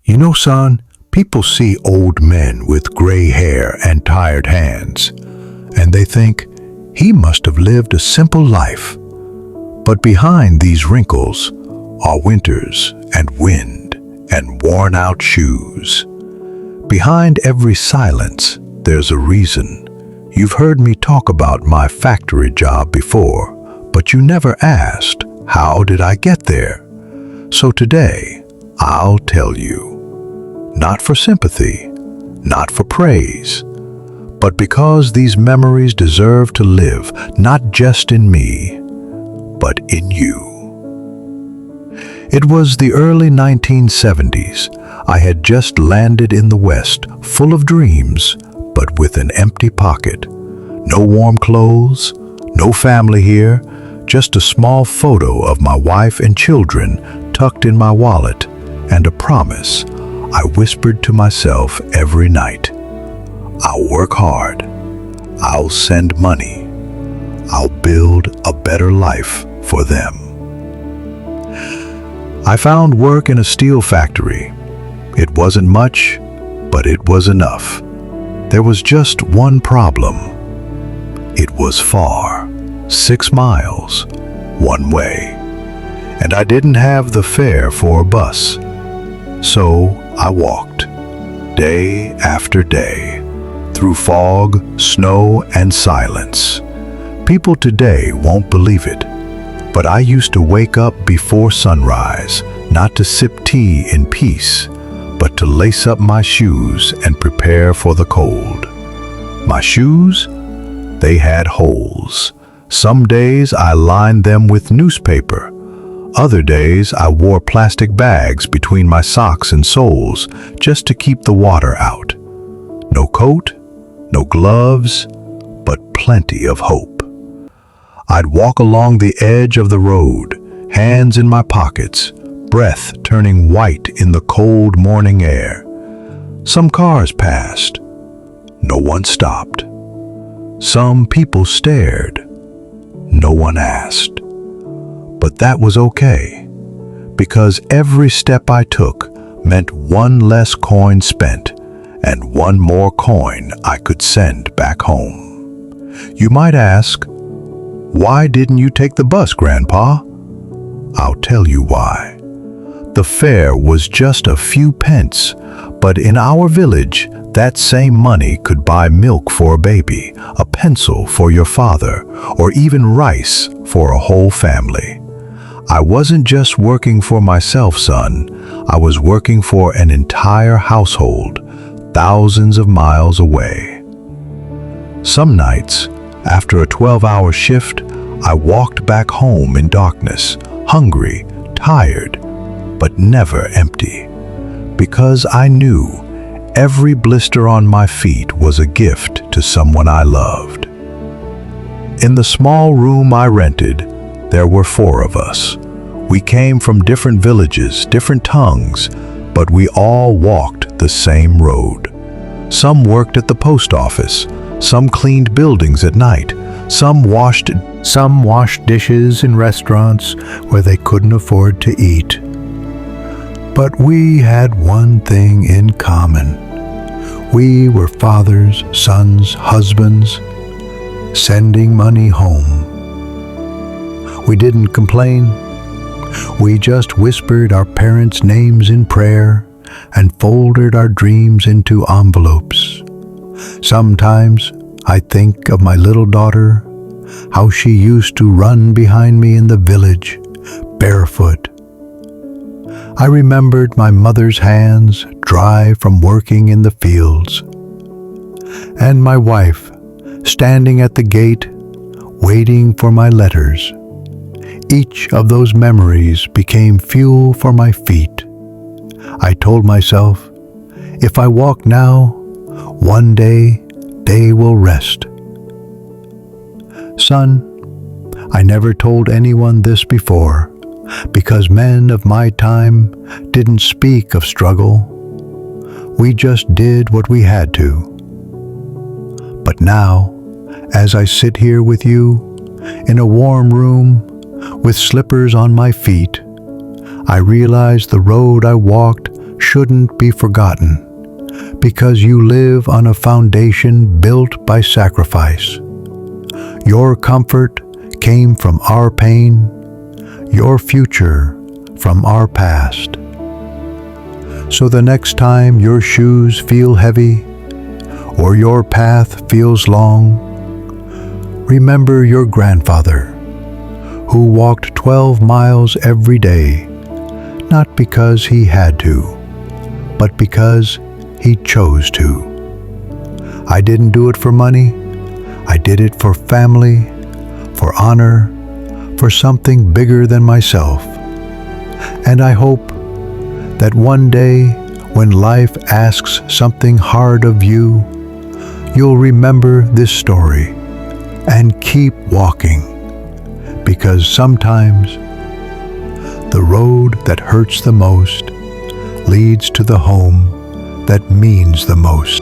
You know, son, people see old men with gray hair and tired hands, and they think he must have lived a simple life. But behind these wrinkles are winters and wind and worn-out shoes. Behind every silence, there's a reason. You've heard me talk about my factory job before, but you never asked, how did I get there? So today, I'll tell you. Not for sympathy, not for praise, but because these memories deserve to live not just in me, but in you. It was the early 1970s. I had just landed in the West, full of dreams, but with an empty pocket. No warm clothes, no family here, just a small photo of my wife and children tucked in my wallet, and a promise I whispered to myself every night. I'll work hard. I'll send money. I'll build a better life for them. I found work in a steel factory. It wasn't much, but it was enough. There was just one problem. It was far, 6 miles, one way, and I didn't have the fare for a bus. So I walked, day after day, through fog, snow, and silence. People today won't believe it, but I used to wake up before sunrise, not to sip tea in peace, but to lace up my shoes and prepare for the cold. My shoes? They had holes. Some days I lined them with newspaper. Other days I wore plastic bags between my socks and soles just to keep the water out. No coat, no gloves, but plenty of hope. I'd walk along the edge of the road, hands in my pockets, breath turning white in the cold morning air. Some cars passed. No one stopped. Some people stared. No one asked. But that was okay, because every step I took meant one less coin spent and one more coin I could send back home. You might ask, why didn't you take the bus, Grandpa? I'll tell you why. The fare was just a few pence, but in our village, that same money could buy milk for a baby, a pencil for your father, or even rice for a whole family. I wasn't just working for myself, son. I was working for an entire household, thousands of miles away. Some nights, after a 12-hour shift, I walked back home in darkness, hungry, tired, but never empty, because I knew every blister on my feet was a gift to someone I loved. In the small room I rented, there were 4 of us. We came from different villages, different tongues, but we all walked the same road. Some worked at the post office, some cleaned buildings at night, some washed dishes in restaurants where they couldn't afford to eat. But we had one thing in common. We were fathers, sons, husbands, sending money home. We didn't complain. We just whispered our parents' names in prayer and folded our dreams into envelopes. Sometimes I think of my little daughter, how she used to run behind me in the village, barefoot. I remembered my mother's hands, dry from working in the fields, and my wife, standing at the gate, waiting for my letters. Each of those memories became fuel for my feet. I told myself, if I walk now, one day they will rest. Son, I never told anyone this before, because men of my time didn't speak of struggle. We just did what we had to. But now, as I sit here with you, in a warm room, with slippers on my feet, I realize the road I walked shouldn't be forgotten because you live on a foundation built by sacrifice. Your comfort came from our pain, your future from our past. So the next time your shoes feel heavy or your path feels long, remember your grandfather who walked 12 miles every day, not because he had to, but because he chose to. I didn't do it for money. I did it for family, for honor, for something bigger than myself. And I hope that one day when life asks something hard of you, you'll remember this story and keep walking, because sometimes the road that hurts the most leads to the home that means the most.